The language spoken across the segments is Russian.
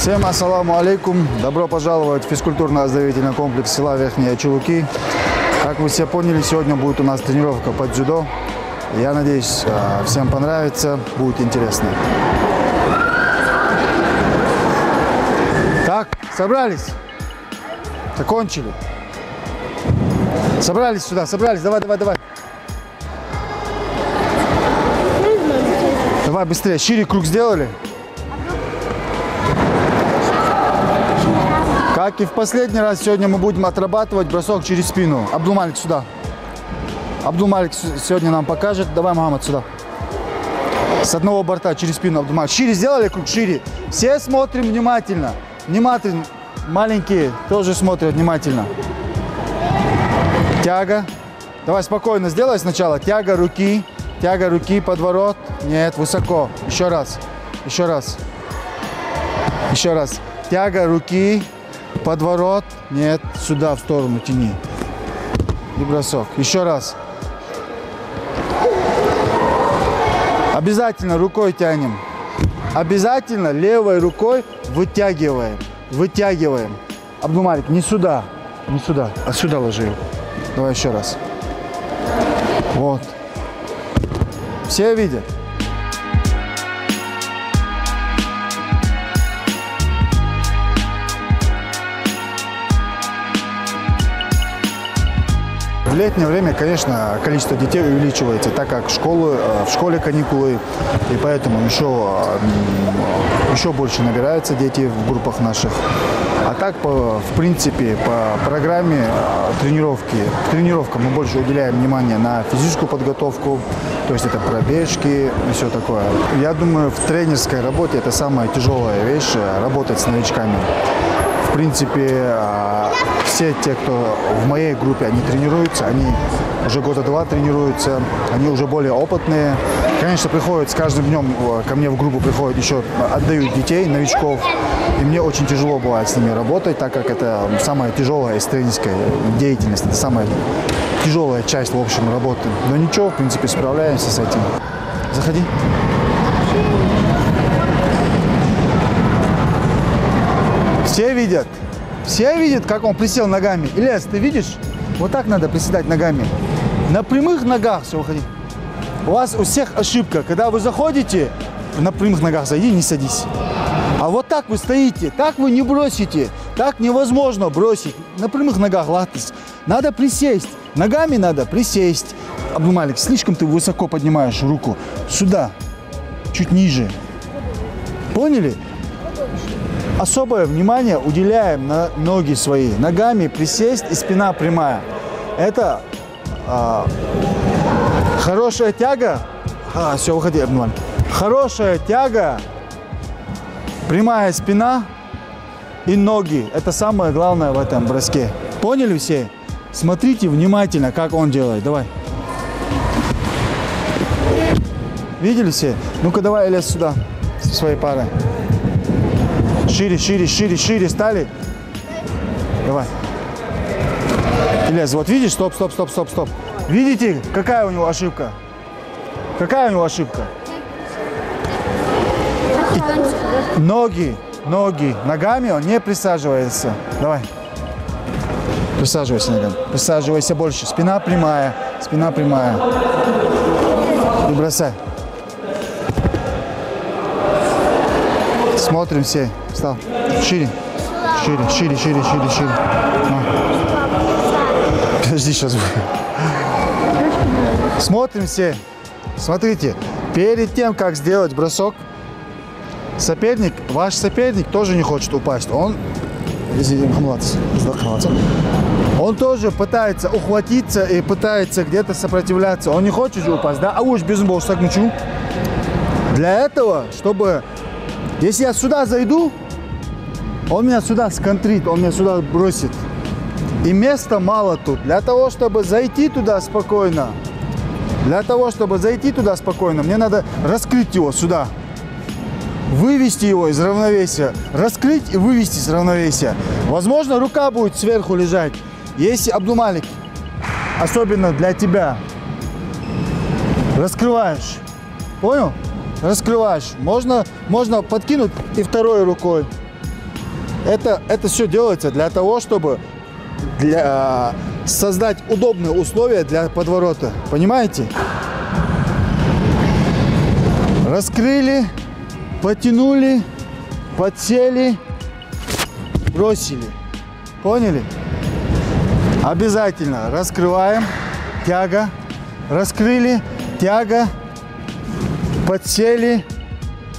Всем ассаламу алейкум. Добро пожаловать в физкультурно-оздоровительный комплекс села Верхние Чулуки. Как вы все поняли, сегодня будет у нас тренировка по дзюдо. Я надеюсь, всем понравится, будет интересно. Так, собрались? Закончили? Собрались сюда, собрались. Давай. Давай быстрее. Шире круг сделали? Как и в последний раз, сегодня мы будем отрабатывать бросок через спину. Абдулмалик, сюда. Абдулмалик сегодня нам покажет. Давай, Мухаммад, сюда. С одного борта через спину, Абдулмалик. Шире сделали круг? Шире. Все смотрим внимательно. Внимательно. Маленькие тоже смотрят внимательно. Тяга. Давай спокойно сделай сначала. Тяга руки. Тяга руки, подворот. Нет, высоко. Еще раз. Еще раз. Еще раз. Тяга руки. Подворот. Нет, сюда, в сторону тяни. И бросок. Еще раз. Обязательно рукой тянем. Обязательно левой рукой вытягиваем. Вытягиваем. Абдулмалик, не сюда. Не сюда. А сюда ложи. Давай еще раз. Вот. Все видят? В летнее время, конечно, количество детей увеличивается, так как в школе каникулы, и поэтому еще больше набираются дети в группах наших. А так, в принципе, по программе тренировкам мы больше уделяем внимание на физическую подготовку, то есть это пробежки и все такое. Я думаю, в тренерской работе это самая тяжелая вещь, работать с новичками. В принципе, все те, кто в моей группе, они тренируются, они уже года 2 тренируются, они уже более опытные. Конечно, приходят с каждым днем ко мне в группу приходят еще, отдают детей, новичков. И мне очень тяжело бывает с ними работать, так как это самая тяжелая из тренерской деятельности, это самая тяжелая часть, в общем, работы. Но ничего, в принципе, справляемся с этим. Заходи. Все видят, как он присел ногами. Ильяс, ты видишь? Вот так надо приседать ногами. На прямых ногах все, выходи. У вас у всех ошибка. Когда вы заходите, на прямых ногах зайди, не садись. А вот так вы стоите, так вы не бросите. Так невозможно бросить. На прямых ногах латыс. Надо присесть. Ногами надо присесть. Абдулмалик, слишком ты высоко поднимаешь руку. Сюда. Чуть ниже. Поняли? Особое внимание уделяем на ноги свои. Ногами присесть и спина прямая. Это хорошая тяга. Все, выходи, Абдулмалик. Хорошая тяга, прямая спина и ноги. Это самое главное в этом броске. Поняли все? Смотрите внимательно, как он делает. Давай. Видели все? Ну-ка, давай, Ильяс, сюда со своей парой. Шире стали. Давай. Ильяс, вот видишь? Стоп. Видите, какая у него ошибка? Какая у него ошибка? Ноги. Ногами он не присаживается. Давай. Присаживайся ногами. Присаживайся больше. Спина прямая. И бросай. Смотрим все. Встал. Шире. Подожди, сейчас. Смотрим все. Смотрите. Перед тем, как сделать бросок, ваш соперник тоже не хочет упасть. Он тоже пытается ухватиться и пытается где-то сопротивляться. Он не хочет же упасть, да? А уж без так. Для этого, чтобы... Если я сюда зайду, он меня сюда сконтрит, он меня сюда бросит. И места мало тут. Для того, чтобы зайти туда спокойно, мне надо раскрыть его сюда. Вывести его из равновесия. Раскрыть и вывести из равновесия. Возможно, рука будет сверху лежать. Если, Абдулмалик, особенно для тебя, раскрываешь. Понял? Раскрываешь. Можно подкинуть и второй рукой. Это все делается для того, чтобы создать удобные условия для подворота. Понимаете? Раскрыли, потянули, подсели, бросили. Поняли? Обязательно раскрываем, тяга, раскрыли, тяга, подсели,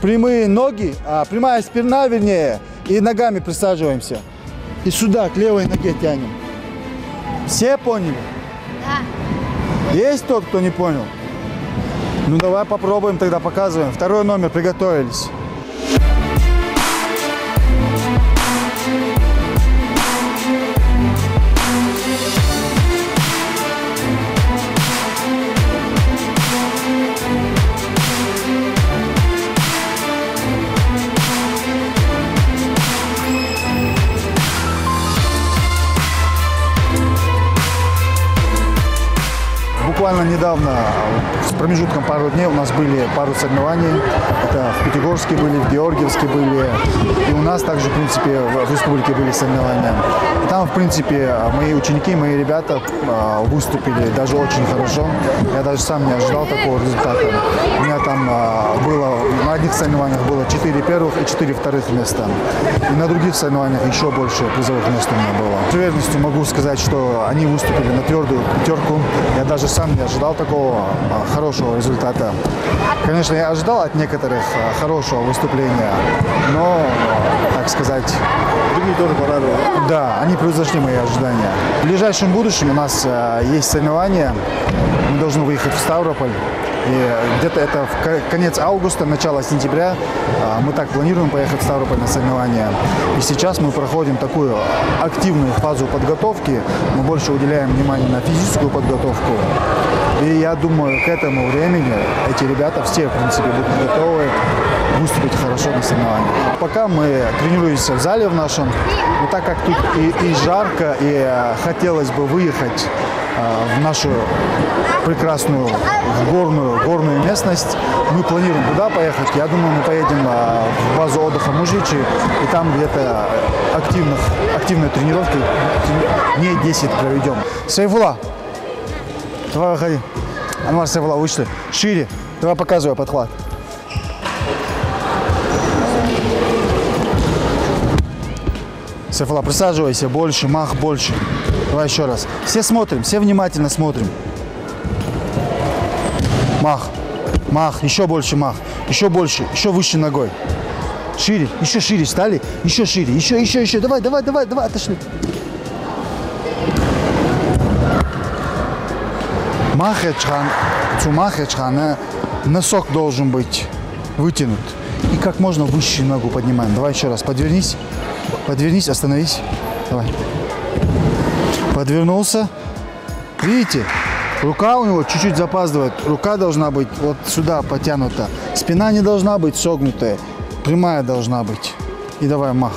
прямые ноги, прямая спина, вернее, и ногами присаживаемся. И сюда, к левой ноге тянем. Все поняли? Да. Есть тот, кто не понял? Ну давай попробуем, тогда показываем. Второй номер, приготовились. Буквально недавно, с промежутком пару дней, у нас были пару соревнований. Это в Пятигорске были, в Георгиевске были. И у нас также, в принципе, в республике были соревнования. И там, в принципе, мои ученики, мои ребята выступили даже очень хорошо. Я даже сам не ожидал такого результата. У меня там было, на одних соревнованиях было 4 первых и 4 вторых места. И на других соревнованиях еще больше призовых мест у меня было. С уверенностью могу сказать, что они выступили на твердую пятерку. Я даже сам не ожидал такого хорошего результата. Конечно, я ожидал от некоторых хорошего выступления, но, так сказать, другие тоже порадовали. Да, они превзошли мои ожидания. В ближайшем будущем у нас есть соревнования. Мы должны выехать в Ставрополь. И где-то это в конец августа, начало сентября мы так планируем поехать в Ставрополь на соревнования. И сейчас мы проходим такую активную фазу подготовки. Мы больше уделяем внимание на физическую подготовку. И я думаю, к этому времени эти ребята все, в принципе, будут готовы выступить хорошо на соревнованиях. Пока мы тренируемся в зале в нашем, но так как тут и жарко, и хотелось бы выехать в нашу прекрасную горную местность. Мы планируем туда поехать. Я думаю, мы поедем в базу отдыха Мужичи, и там где-то активные тренировки дней 10 проведем. Сайфулла, давай выходи. Анвар, Сайфулла, вышли. Шире. Давай показывай подхват. Сайфулла, присаживайся больше, мах больше. Давай еще раз. Все смотрим, все внимательно смотрим. Мах, мах, еще больше мах, еще больше, еще выше ногой. Шире, еще шире стали, еще шире, еще. Давай, отошли. Махачхана, носок должен быть вытянут. И как можно выше ногу поднимаем. Давай еще раз, подвернись, остановись. Давай. Подвернулся. Видите, рука у него чуть-чуть запаздывает. Рука должна быть вот сюда потянута. Спина не должна быть согнутая. Прямая должна быть. И давай мах.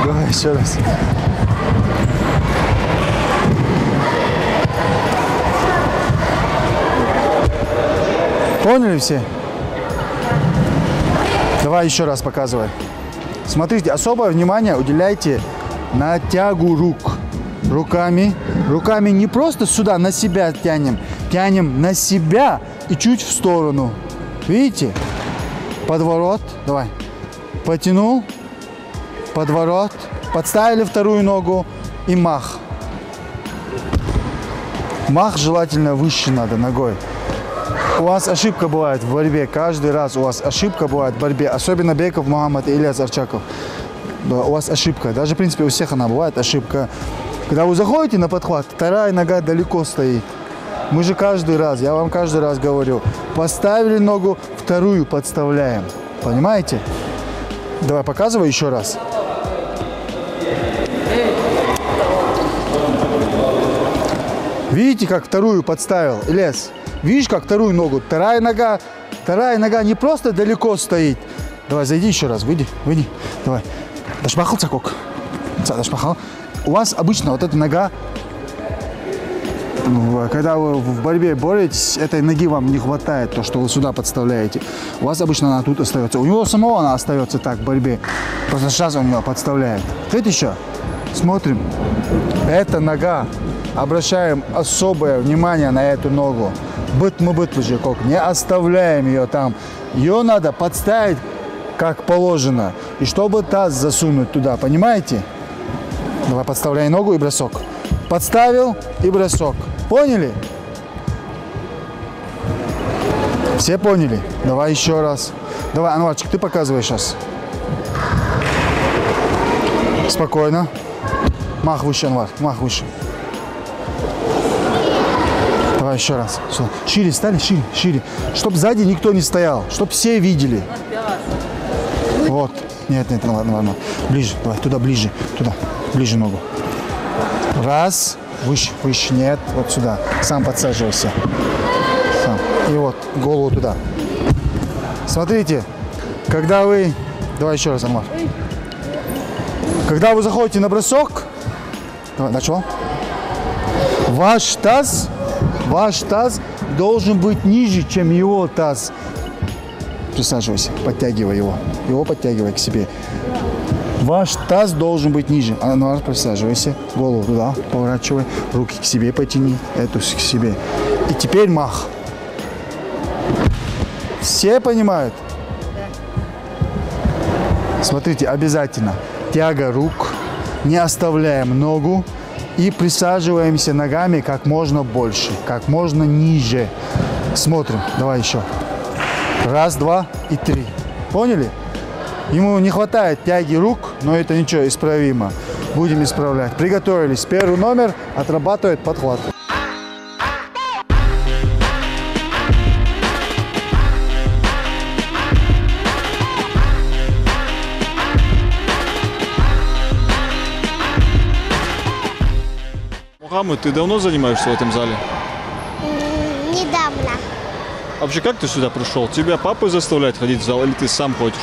Давай еще раз. Поняли все? Давай еще раз показывай. Смотрите, особое внимание уделяйте на тягу рук. Руками не просто сюда, на себя тянем. Тянем на себя и чуть в сторону. Видите? Подворот. Давай. Потянул. Подворот. Подставили вторую ногу и мах. Мах желательно выше надо ногой. У вас ошибка бывает в борьбе. Каждый раз у вас ошибка бывает в борьбе. Особенно Беков Мухаммад и Ильяс Арчаков. У вас ошибка. Даже, в принципе, у всех она бывает, ошибка. Когда вы заходите на подхват, вторая нога далеко стоит. Мы же каждый раз, я вам каждый раз говорю, поставили ногу, вторую подставляем. Понимаете? Давай, показывай еще раз. Видите, как вторую подставил, Ильяс? Видишь, как вторую ногу? Вторая нога не просто далеко стоит. Давай, зайди еще раз, выйди. Давай. Дашмахал цакок. Дашмахал. У вас обычно вот эта нога Когда вы в борьбе боретесь, этой ноги вам не хватает, то, что вы сюда подставляете. У вас обычно она тут остается. У него самого она остается так в борьбе. Просто сейчас он ее подставляет. Видите еще? Смотрим. Эта нога. Обращаем особое внимание на эту ногу. Не оставляем ее там. Ее надо подставить как положено. И чтобы таз засунуть туда. Понимаете? Давай подставляй ногу и бросок. Подставил и бросок. Поняли? Все поняли? Давай еще раз. Давай, Анварчик, ты показывай сейчас. Спокойно. Мах выше, Анвар. Мах выше. Давай еще раз. Шире стали, шире, шире. Чтоб сзади никто не стоял. Чтоб все видели. Вот. Нет, нет, ладно. Ближе, давай, туда, ближе. Туда. Ближе ногу. Раз. Выше, выше. Нет, вот сюда. Сам подсаживайся. Сам. И вот, голову туда. Смотрите, когда вы... Давай еще раз, Анвар. Когда вы заходите на бросок... Давай, начал. Ваш таз должен быть ниже, чем его таз. Присаживайся, подтягивай его. Его подтягивай к себе. Ваш таз должен быть ниже. Анвар, присаживайся. Голову туда поворачивай. Руки к себе потяни. Эту к себе. И теперь мах. Все понимают? Смотрите, обязательно. Тяга рук. Не оставляем ногу. И присаживаемся ногами как можно больше. Как можно ниже. Смотрим. Давай еще. Раз, два и три. Поняли? Ему не хватает тяги рук, но это ничего, исправимо. Будем исправлять. Приготовились. Первый номер отрабатывает подхват. Мухаммед, ты давно занимаешься в этом зале? Недавно. А вообще, как ты сюда пришел? Тебя папа заставляет ходить в зал или ты сам ходишь?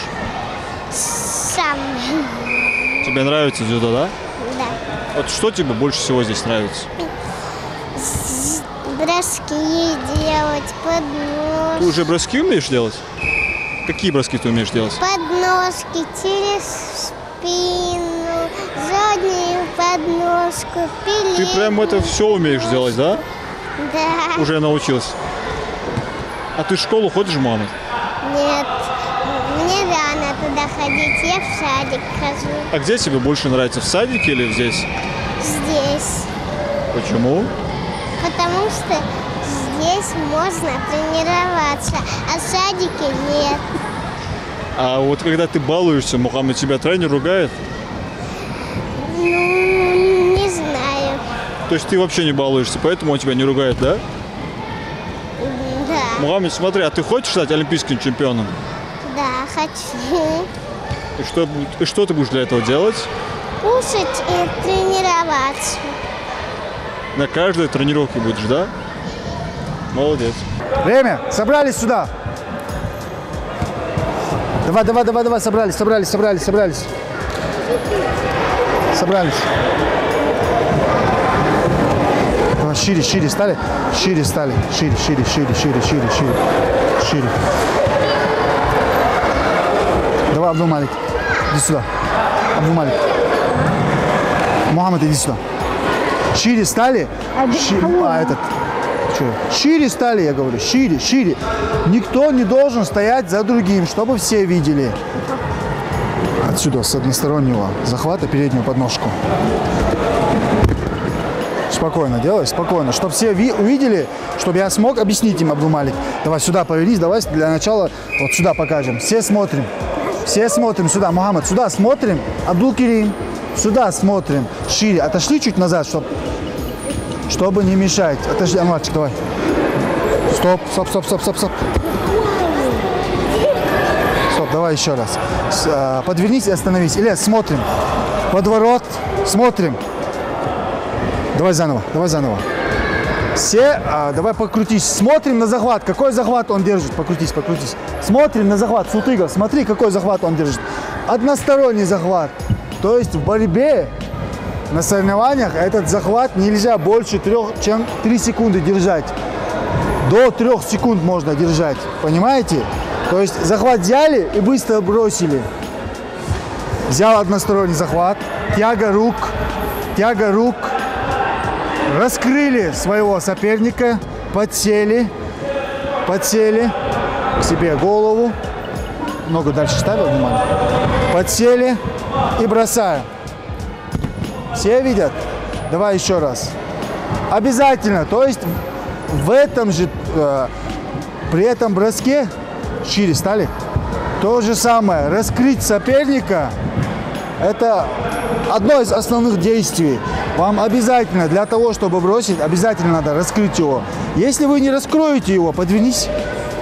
Сам. Тебе нравится дзюдо, да? Да. Вот что тебе больше всего здесь нравится? Броски делать, Ты уже броски умеешь делать? Какие броски ты умеешь делать? подножки через спину, заднюю подножку, Ты переднюю. прям это все умеешь делать, да? Да. Уже научился. А ты в школу ходишь, мама? Нет. Мне рано туда ходить, я в садик хожу. А где тебе больше нравится, в садике или здесь? Здесь. Почему? Потому что здесь можно тренироваться, а в садике нет. А вот когда ты балуешься, Мухаммед, тебя тренер ругает? Ну, не знаю. То есть ты вообще не балуешься, поэтому он тебя не ругает, да? Да. Мухаммед, смотри, а ты хочешь стать олимпийским чемпионом? Да, хочу. И что ты будешь для этого делать? Кушать и тренироваться. На каждой тренировке будешь, да? Молодец. Время. Собрались сюда. Давай. Собрались. Давай, шире стали. Шире. Давай, Абдул-Малик. Иди сюда. Абдул-Малик. Мухаммед, иди сюда. Шире стали. Шире стали, я говорю. Шире. Никто не должен стоять за другим, чтобы все видели. Отсюда, с одностороннего захвата, переднюю подножку. Спокойно делай, спокойно. Чтобы все увидели, чтобы я смог объяснить им, Абдул-Малик. Давай сюда повернись, давай для начала вот сюда покажем. Все смотрим сюда, Мухаммад, сюда смотрим. Абдул-Керим, сюда смотрим. Шире. Отошли чуть назад, чтобы не мешать. Отошли, Анварчик, давай. Стоп. Стоп, давай еще раз. Подвернись и остановись. Илья, смотрим. Подворот, смотрим. Давай заново. Все, давай покрутись. Смотрим на захват. Какой захват он держит? Покрутись. Смотрим на захват. Султыга, смотри, какой захват он держит. Односторонний захват. То есть в борьбе на соревнованиях этот захват нельзя больше чем 3 секунды держать. До 3 секунд можно держать, понимаете? То есть захват взяли и быстро бросили. Взял односторонний захват, тяга рук, раскрыли своего соперника, подсели к себе голову, ногу дальше ставил, внимание, подсели и бросаем. Все видят? Давай еще раз. Обязательно, то есть в этом же, при этом броске, шире стали, то же самое, раскрыть соперника, это одно из основных действий. Вам обязательно, для того, чтобы бросить, обязательно надо раскрыть его. Если вы не раскроете его, подвернись,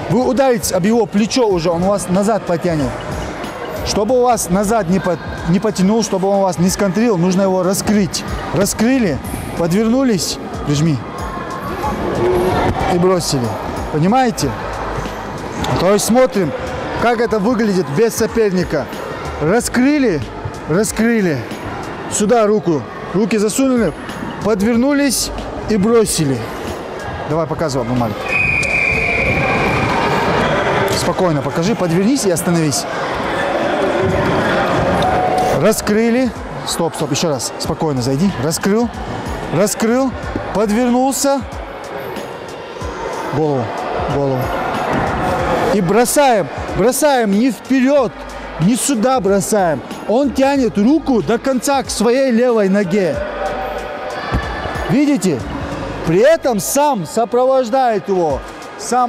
вы ударите об его плечо уже, он вас назад потянет. Чтобы у вас назад не потянул, чтобы он вас не сконтрил, нужно его раскрыть. Раскрыли, подвернулись, прижми и бросили. Понимаете? То есть смотрим, как это выглядит без соперника. Раскрыли, сюда руки засунули, подвернулись и бросили. Давай показывай, Абдумалик. Спокойно покажи, подвернись и остановись. Раскрыли. Стоп, еще раз. Спокойно зайди. Раскрыл, подвернулся. Голову. И бросаем не вперед, не сюда бросаем. Он тянет руку до конца к своей левой ноге. Видите? При этом сам сопровождает его.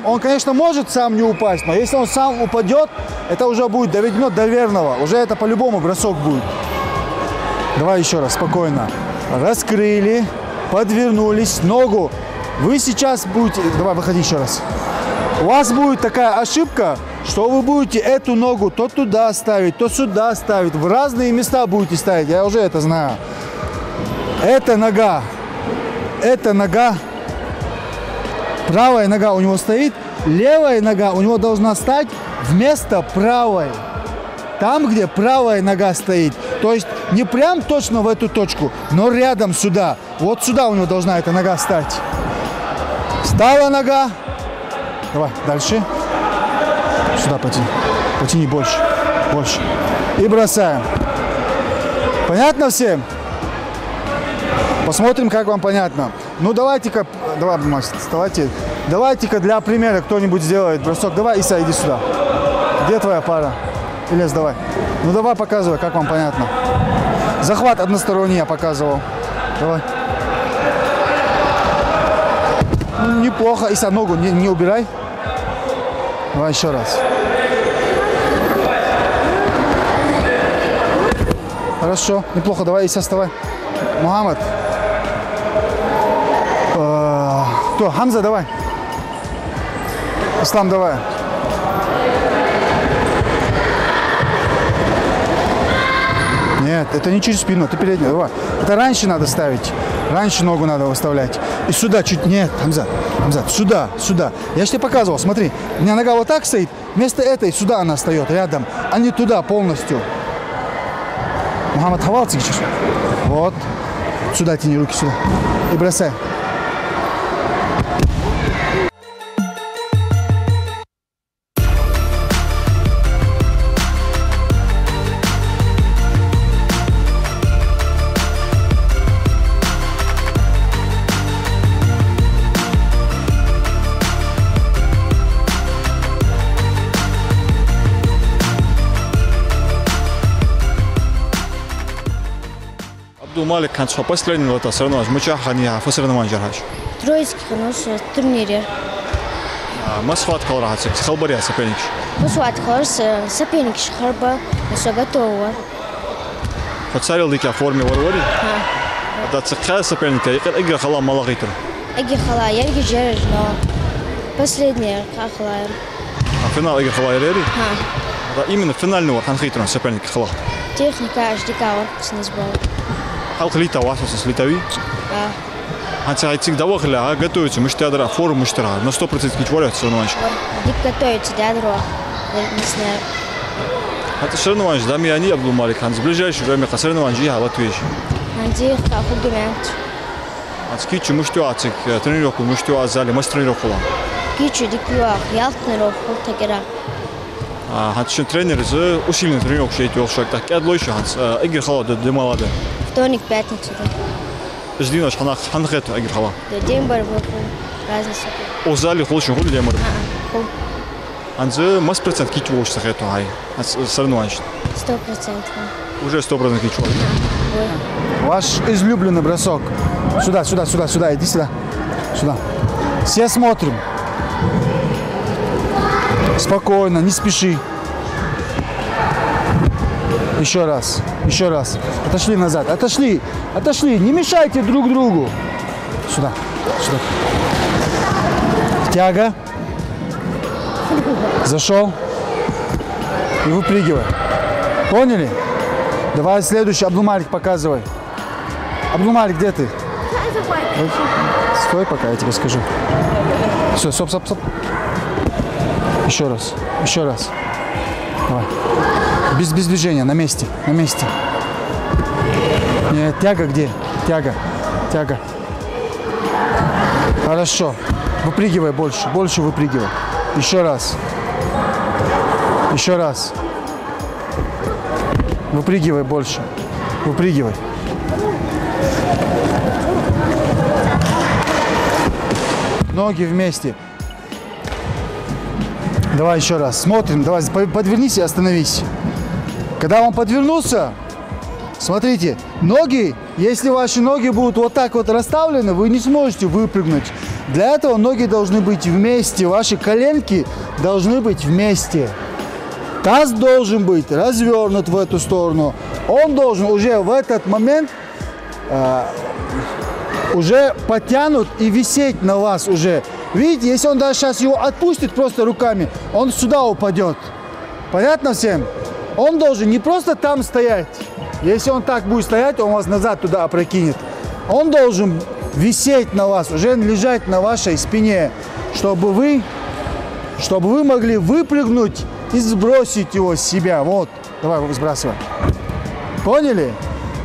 Он, конечно, может сам не упасть, но если он сам упадет, это уже будет доведено до верного. Уже это по-любому бросок будет. Давай еще раз, спокойно. Раскрыли, подвернулись, ногу. Вы сейчас будете... Давай, выходи еще раз. У вас будет такая ошибка, что вы будете эту ногу то туда ставить, то сюда ставить. В разные места будете ставить. Я уже это знаю. Эта нога, правая нога у него стоит, левая нога у него должна стать вместо правой. Там, где правая нога стоит. То есть не прям точно в эту точку, но рядом сюда. Вот сюда у него должна эта нога стать. Стала нога. Давай, дальше. Сюда потяни. Потяни больше. И бросаем. Понятно всем? Посмотрим, как вам понятно. Ну, давайте-ка, давайте-ка для примера кто-нибудь сделает бросок. Давай, Иса, иди сюда. Где твоя пара? Ильяс, давай. Ну, давай показывай, как вам понятно. Захват односторонний я показывал. Давай. Ну, неплохо. Иса, ногу не убирай. Давай еще раз. Хорошо, неплохо. Давай, Иса, вставай. Мухаммад. Кто? Хамза, давай. Ислам, давай. Нет, это не через спину, это передняя. Давай. Это раньше надо ставить. Раньше ногу надо выставлять. И сюда чуть... Нет, Хамзат, сюда. Я же тебе показывал, смотри. У меня нога вот так стоит. Вместо этой сюда она встает, рядом. А не туда полностью. Мухаммад, хавал цикчишь. Вот. Сюда тяни руки, сюда. И бросай. Абдумалик, كان شو последний вот соревнование, мучахания, соревнование жараш. Троицкий, ну что, турнире. Масхват калрахатик, халбария соперник. Масхват калрас, соперник шхарба, все готово. Подсарил дикя форме варвари. Да цехая соперника, игра хала малагитр. Иги хала, я иги жараш, но последняя хала. Финал игра хала рери. Да именно финального ханхитрон соперник хала. Техника аж дикавар, снизбал. Халк лита васос литави. Антиайтик давахля, готовится, муштядра, форум муштра, на 100% кичворят соревнования. Дик готовится, дядро, не знаю. Это соревнования, да, они Абдумалик, с ближайшее время соревнования, я Латвии. Анди хаху гимент. Кичу муштуацик тренировку муштуаз зале мас тренировку. Кичу дикуа ялтнеров хултагера. Хатшин тренер з усиленной тренировку шейт велшак так адлойшо ханс игр хала демалады. Вторник, пятница. Ждинаш ханхет игр хала. День борьбы. Разница. О зале холшин хули демар. Хул. Анзы мас процент кичу волш сахету хай. Соревнований. 100%. Уже 100% кичу. Ваш излюбленный бросок. Сюда, сюда, сюда, сюда, иди сюда. Сюда. Все смотрим. Спокойно, не спеши. Еще раз, еще раз. Отошли назад, отошли, отошли. Не мешайте друг другу. Сюда, сюда. Тяга. Зашел. И выпрыгивай. Поняли? Давай следующий. Абдулмалик, показывай. Абдулмалик, где ты? Стой, пока я тебе скажу. Все, стоп, стоп, стоп. Еще раз, еще раз. Давай. Без движения, на месте, на месте. Нет, тяга где? Тяга, тяга. Хорошо. Выпрыгивай больше, больше выпрыгивай. Еще раз. Еще раз. Выпрыгивай больше. Выпрыгивай. Ноги вместе. Давай еще раз. Смотрим. Давай, подвернись и остановись. Когда он подвернулся, смотрите, ноги, если ваши ноги будут вот так вот расставлены, вы не сможете выпрыгнуть. Для этого ноги должны быть вместе. Ваши коленки должны быть вместе. Таз должен быть развернут в эту сторону. Он должен уже в этот момент уже потянут и висеть на вас уже. Видите, если он даже сейчас его отпустит просто руками, он сюда упадет. Понятно всем? Он должен не просто там стоять. Если он так будет стоять, он вас назад туда опрокинет. Он должен висеть на вас, уже лежать на вашей спине, чтобы вы могли выпрыгнуть и сбросить его с себя. Вот, давай сбрасывай. Поняли?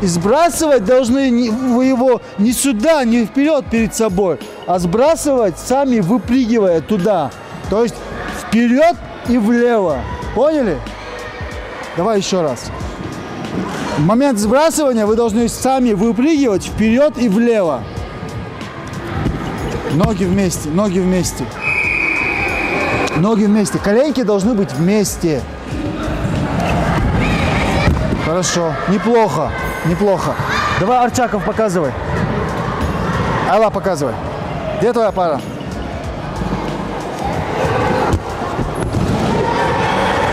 И сбрасывать должны вы его не сюда, не вперед перед собой, а сбрасывать сами, выпрыгивая туда. То есть вперед и влево. Поняли? Давай еще раз. В момент сбрасывания вы должны сами выпрыгивать вперед и влево. Ноги вместе, ноги вместе. Ноги вместе. Коленки должны быть вместе. Хорошо. Неплохо. Неплохо. Давай, Арчаков, показывай. Алла, показывай. Где твоя пара?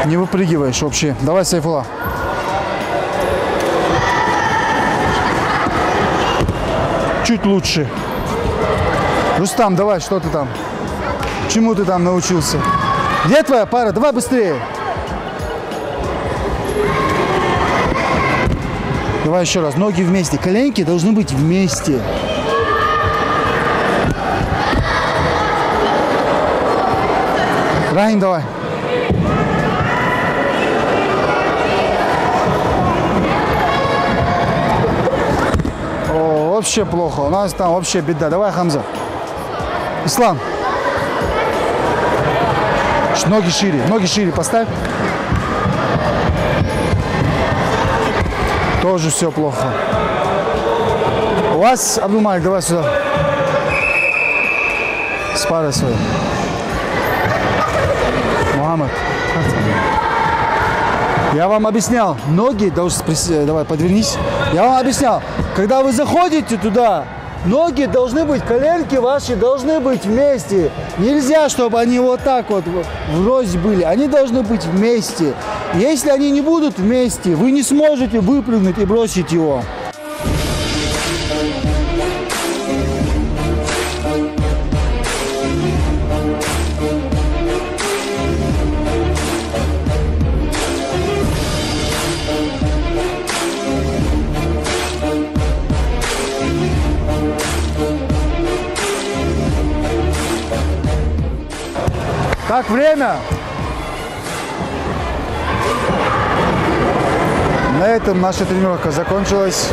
Не выпрыгиваешь вообще. Давай, Сайфулла. Чуть лучше. Рустам, давай, что ты там? Чему ты там научился? Где твоя пара? Давай быстрее. Давай еще раз. Ноги вместе. Коленки должны быть вместе. Рахим, давай. О, вообще плохо. У нас там вообще беда. Давай, Хамза. Ислам. Ноги шире поставь. Тоже все плохо. У вас, Абдулмалик, давай сюда. С парой своей. Мухаммад. Я вам объяснял, ноги должны... Давай, подвернись. Я вам объяснял, когда вы заходите туда, ноги должны быть, коленки ваши должны быть вместе. Нельзя, чтобы они вот так вот врозь были. Они должны быть вместе. Если они не будут вместе, вы не сможете выпрыгнуть и бросить его. Так, время. На этом наша тренировка закончилась.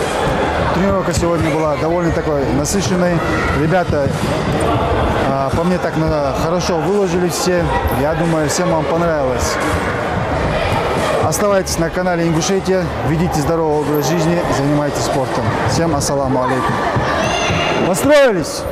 Тренировка сегодня была довольно такой насыщенной. Ребята, по мне так хорошо выложились все. Я думаю, всем вам понравилось. Оставайтесь на канале Ингушетия, ведите здоровый образ жизни, занимайтесь спортом. Всем ассаламу алейкум. Построились!